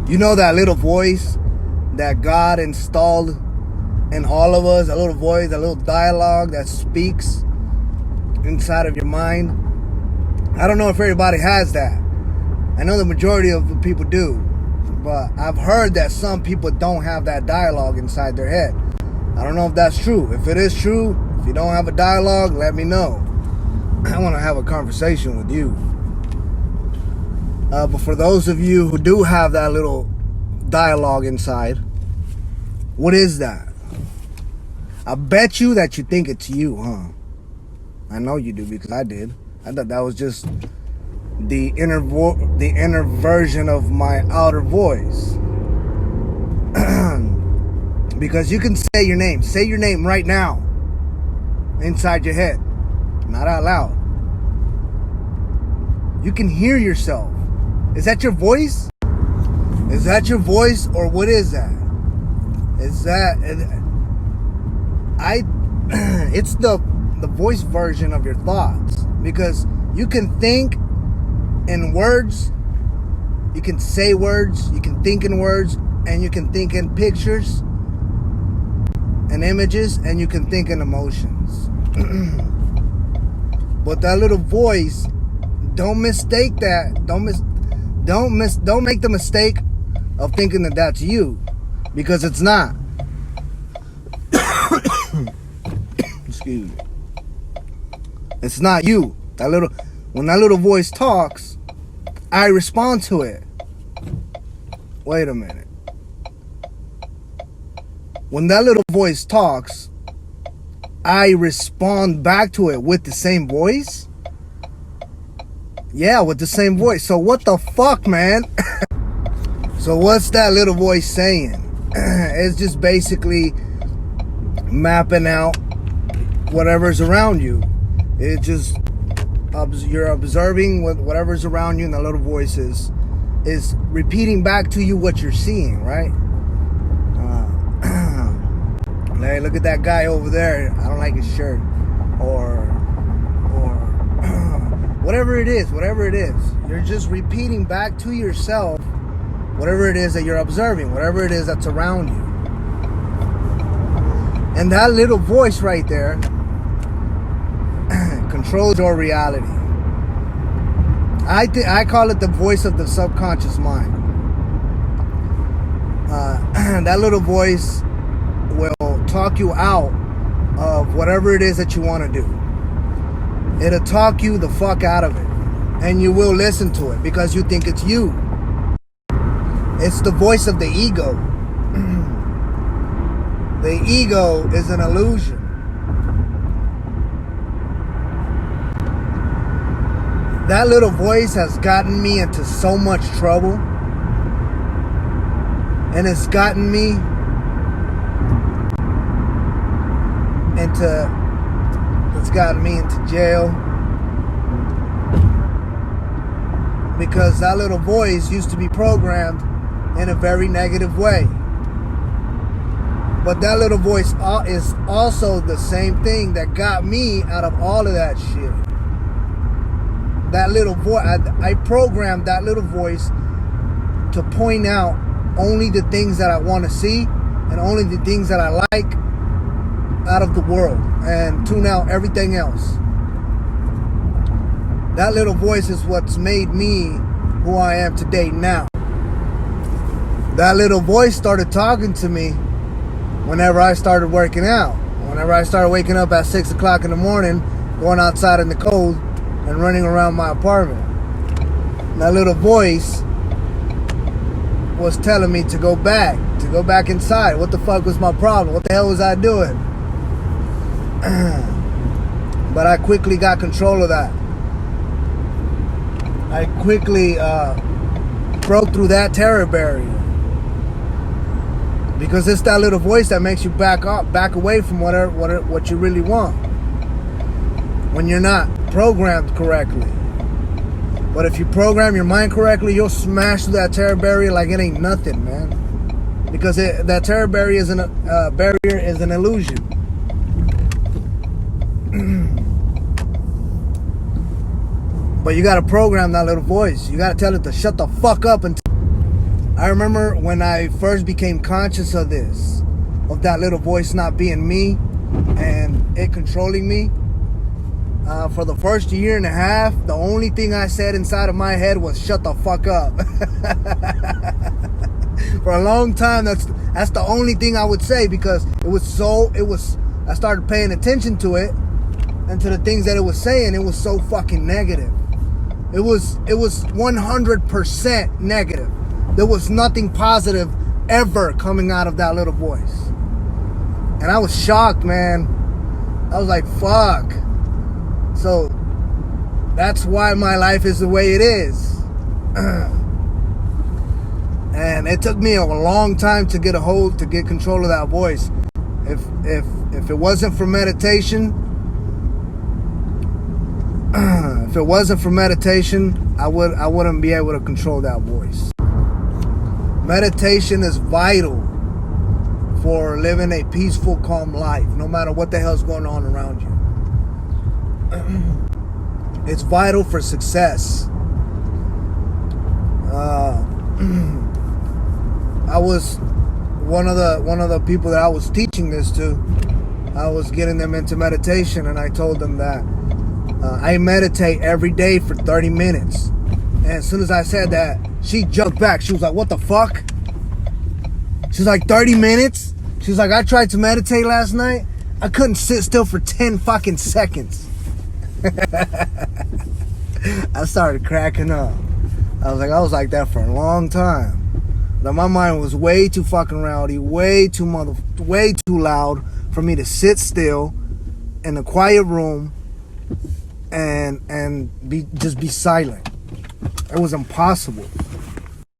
You know that little voice that God installed in all of us, a little voice, a little dialogue that speaks inside of your mind? I don't know if everybody has that. I know the majority of the people do, but I've heard that some people don't have that dialogue inside their head. I don't know if that's true. If it is true, if you don't have a dialogue, let me know. I want to have a conversation with you. But for those of you who do have that little dialogue inside, what is that? I bet you that you think it's you, huh? I know you do, because I did. I thought that was just the inner version of my outer voice. Because you can say your name. Say your name right now. Inside your head. Not out loud. You can hear yourself. Is that your voice? Is that your voice, or what is that? Is that... It's the voice version of your thoughts. Because you can think in words, you can say words, you can think in words, and you can think in pictures and images, and you can think in emotions. But that little voice, don't mistake that. Don't make the mistake of thinking that that's you, because it's not. Excuse me. It's not you. When that little voice talks, I respond to it. Wait a minute. When that little voice talks, I respond back to it with the same voice? Yeah, with the same voice. So what the fuck, man? So what's that little voice saying? It's just basically mapping out whatever's around you. It just, you're observing whatever's around you, and the little voice is repeating back to you what you're seeing, right? Hey, look at that guy over there. I don't like his shirt. Or whatever it is. You're just repeating back to yourself whatever it is that you're observing, whatever it is that's around you. And that little voice right there controls your reality. I call it the voice of the subconscious mind. That little voice will talk you out of whatever it is that you want to do. It'll talk you the fuck out of it, and you will listen to it because you think it's you. It's the voice of the ego. The ego is an illusion. That little voice has gotten me into so much trouble, and it's gotten me into jail, because that little voice used to be programmed in a very negative way. But that little voice is also the same thing that got me out of all of that shit. That little voice, I programmed that little voice to point out only the things that I want to see and only the things that I like out of the world, and tune out everything else. That little voice is what's made me who I am today now. That little voice started talking to me whenever I started working out. Whenever I started waking up at 6 o'clock in the morning, going outside in the cold and running around my apartment. That little voice was telling me to go back inside. What the fuck was my problem? What the hell was I doing? But I quickly got control of that. I quickly broke through that terror barrier. Because it's that little voice that makes you back away from what you really want, when you're not programmed correctly. But if you program your mind correctly, you'll smash through that terror barrier like it ain't nothing, man. Because that terror barrier is an illusion. But you gotta program that little voice. You gotta tell it to shut the fuck up and I remember when I first became conscious of this, of that little voice not being me and it controlling me. For the first year and a half, the only thing I said inside of my head was shut the fuck up. For a long time, that's the only thing I would say, because I started paying attention to it and to the things that it was saying. It was so fucking negative. It was 100% negative. There was nothing positive ever coming out of that little voice. And I was shocked, man. I was like, fuck. So that's why my life is the way it is. And it took me a long time to get control of that voice. If it wasn't for meditation, I wouldn't be able to control that voice. Meditation is vital for living a peaceful, calm life, no matter what the hell's going on around you. It's vital for success. I was one of the people that I was teaching this to. I was getting them into meditation, and I told them that I meditate every day for 30 minutes. And as soon as I said that, she jumped back. She was like, what the fuck? She was like, 30 minutes? She was like, I tried to meditate last night. I couldn't sit still for 10 fucking seconds. I started cracking up. I was like that for a long time. But my mind was way too fucking rowdy, way too loud for me to sit still in a quiet room and be silent. It was impossible.